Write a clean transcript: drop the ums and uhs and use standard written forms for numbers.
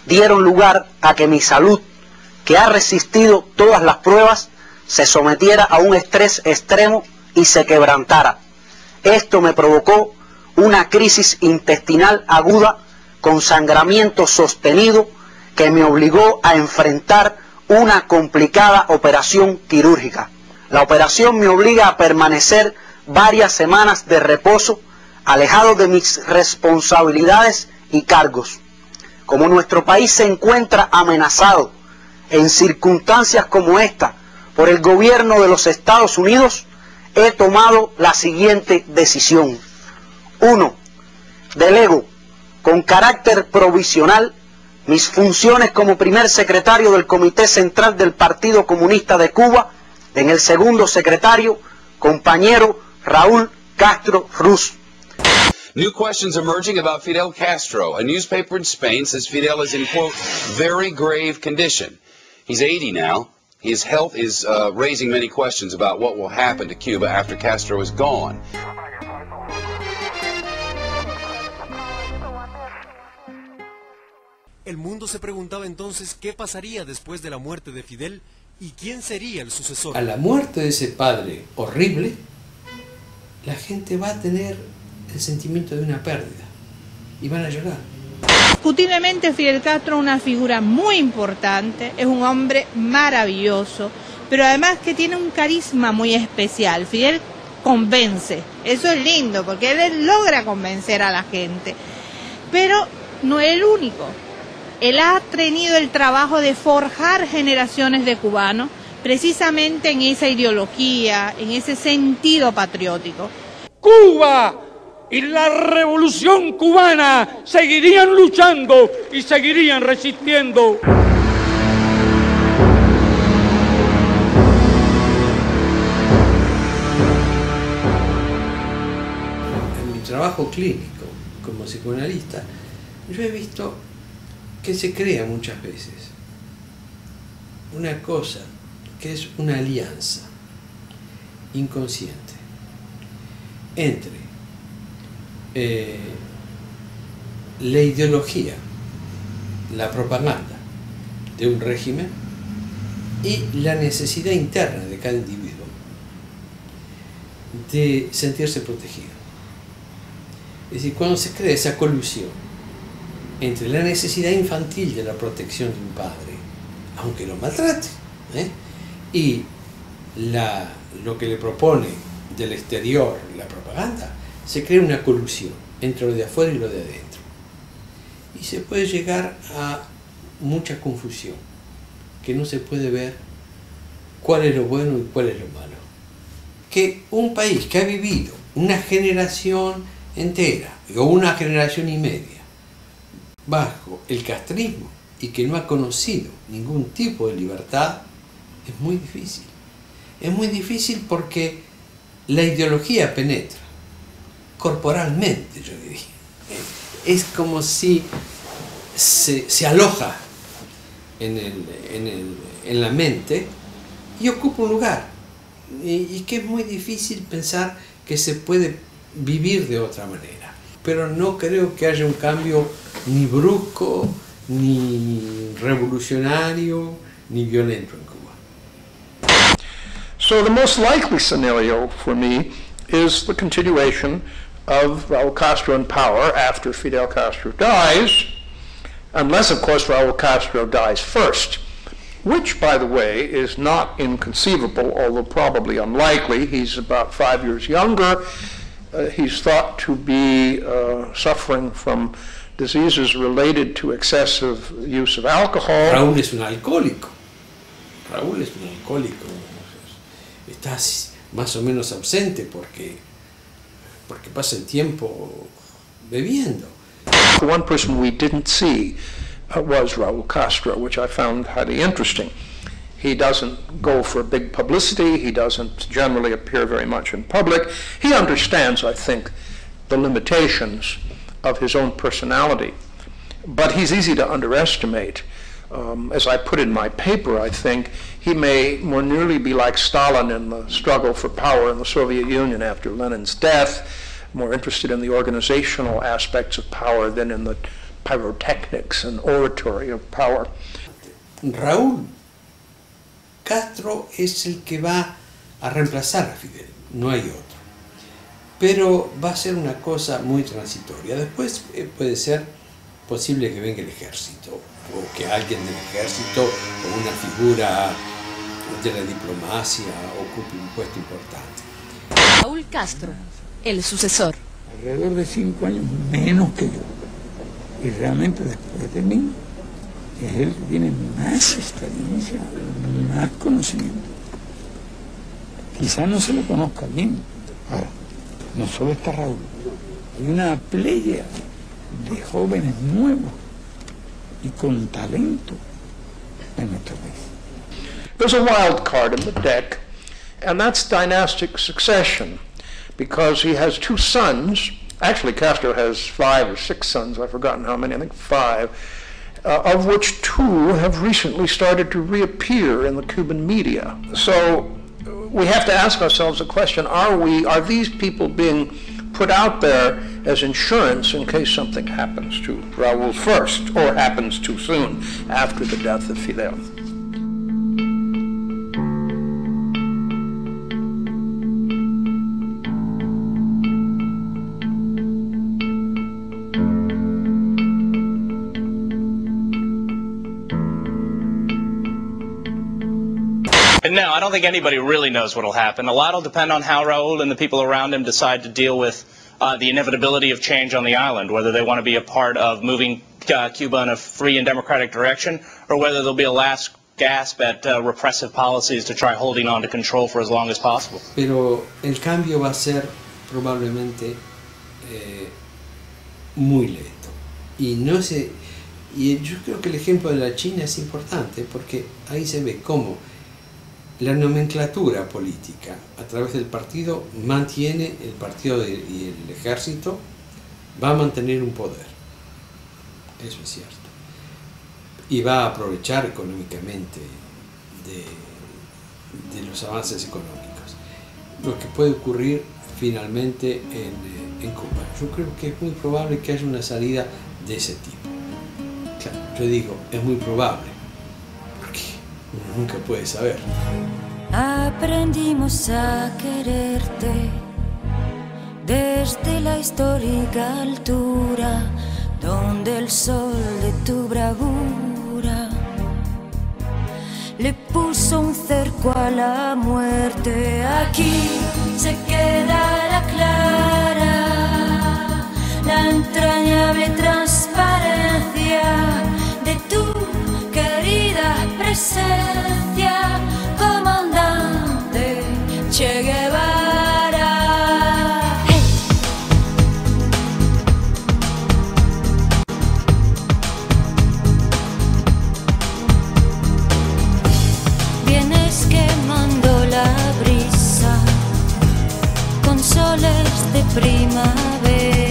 dieron lugar a que mi salud, que ha resistido todas las pruebas, se sometiera a un estrés extremo y se quebrantara. Esto me provocó una crisis intestinal aguda con sangramiento sostenido que me obligó a enfrentar una complicada operación quirúrgica. La operación me obliga a permanecer varias semanas de reposo, alejado de mis responsabilidades y cargos. Como nuestro país se encuentra amenazado en circunstancias como esta por el gobierno de los Estados Unidos, he tomado la siguiente decisión. 1. Delego con carácter provisional mis funciones como primer secretario del Comité Central del Partido Comunista de Cuba en el segundo secretario, compañero Raúl Castro Ruz. New questions emerging about Fidel Castro. A newspaper in Spain says Fidel is in, quote, very grave condition. He's 80 now. His health is raising many questions about what will happen to Cuba after Castro is gone. El mundo se preguntaba entonces qué pasaría después de la muerte de Fidel y quién sería el sucesor. A la muerte de ese padre horrible, la gente va a tener el sentimiento de una pérdida y van a llorar. Indiscutiblemente Fidel Castro es una figura muy importante, es un hombre maravilloso, pero además que tiene un carisma muy especial. Fidel convence, eso es lindo, porque él logra convencer a la gente, pero no es el único. Él ha tenido el trabajo de forjar generaciones de cubanos precisamente en esa ideología, en ese sentido patriótico. Cuba y la revolución cubana seguirían luchando y seguirían resistiendo. En mi trabajo clínico como psicoanalista, yo he visto que se crea muchas veces una cosa que es una alianza inconsciente entre la ideología, la propaganda de un régimen y la necesidad interna de cada individuo de sentirse protegido. Es decir, cuando se crea esa colusión entre la necesidad infantil de la protección de un padre, aunque lo maltrate, y lo que le propone del exterior, la propaganda, se crea una colusión entre lo de afuera y lo de adentro. Y se puede llegar a mucha confusión, que no se puede ver cuál es lo bueno y cuál es lo malo. Que un país que ha vivido una generación entera, o una generación y media, bajo el castrismo y que no ha conocido ningún tipo de libertad, es muy difícil. Es muy difícil porque la ideología penetra corporalmente, yo diría. Es como si se aloja en la mente y ocupa un lugar. Y que es muy difícil pensar que se puede vivir de otra manera. Pero no creo que haya un cambio ni brusco, ni revolucionario, ni violento en Cuba. So the most likely scenario for me is the continuation of Raúl Castro in power after Fidel Castro dies, unless of course Raúl Castro dies first, which by the way is not inconceivable, although probably unlikely. He's about 5 years younger. He's thought to be suffering from diseases related to excessive use of alcohol. Raúl es un alcohólico. Raúl es un alcohólico. Está más o menos ausente porque pasa el tiempo bebiendo. One person we didn't see was Raúl Castro, which I found highly interesting. He doesn't go for big publicity. He doesn't generally appear very much in public. He understands, I think, the limitations of his own personality. But he's easy to underestimate. As I put in my paper, I think he may more nearly be like Stalin in the struggle for power in the Soviet Union after Lenin's death, more interested in the organizational aspects of power than in the pyrotechnics and oratory of power. Raúl Castro es el que va a reemplazar a Fidel, no hay otro. Pero va a ser una cosa muy transitoria. Después puede ser posible que venga el ejército, o que alguien del ejército o una figura de la diplomacia ocupe un puesto importante. Raúl Castro, el sucesor. Alrededor de 5 años menos que yo. Y realmente después de mí, es él que tiene más experiencia, más conocimiento. Quizás no se lo conozca bien. Ahora, no solo está Raúl, hay una playa de jóvenes nuevos y con talento en nuestro país. There's a wild card in the deck, and that's dynastic succession, because he has 2 sons. Actually, Castro has 5 or 6 sons, I've forgotten how many, I think 5, of which 2 have recently started to reappear in the Cuban media. So we have to ask ourselves the question, are these people being put out there as insurance in case something happens to Raúl first, or happens too soon after the death of Fidel? No, I don't think anybody really knows what will happen. A lot will depend on how Raúl and the people around him decide to deal with the inevitability of change on the island, whether they want to be a part of moving Cuba in a free and democratic direction, or whether there'll be a last gasp at repressive policies to try holding on to control for as long as possible. Pero el cambio va a ser probablemente muy lento. Y yo creo que el ejemplo de la China es importante, porque ahí se ve cómo la nomenclatura política a través del partido mantiene el partido y el ejército, va a mantener un poder, eso es cierto, y va a aprovechar económicamente de los avances económicos. Lo que puede ocurrir finalmente en Cuba, yo creo que es muy probable que haya una salida de ese tipo. Claro, yo digo, es muy probable, uno nunca puede saber. Aprendimos a quererte desde la histórica altura, donde el sol de tu bravura le puso un cerco a la muerte. Aquí se queda la clara, la entrañable transparencia de tu querida presencia, comandante Che Guevara. Hey. Vienes quemando la brisa con soles de primavera.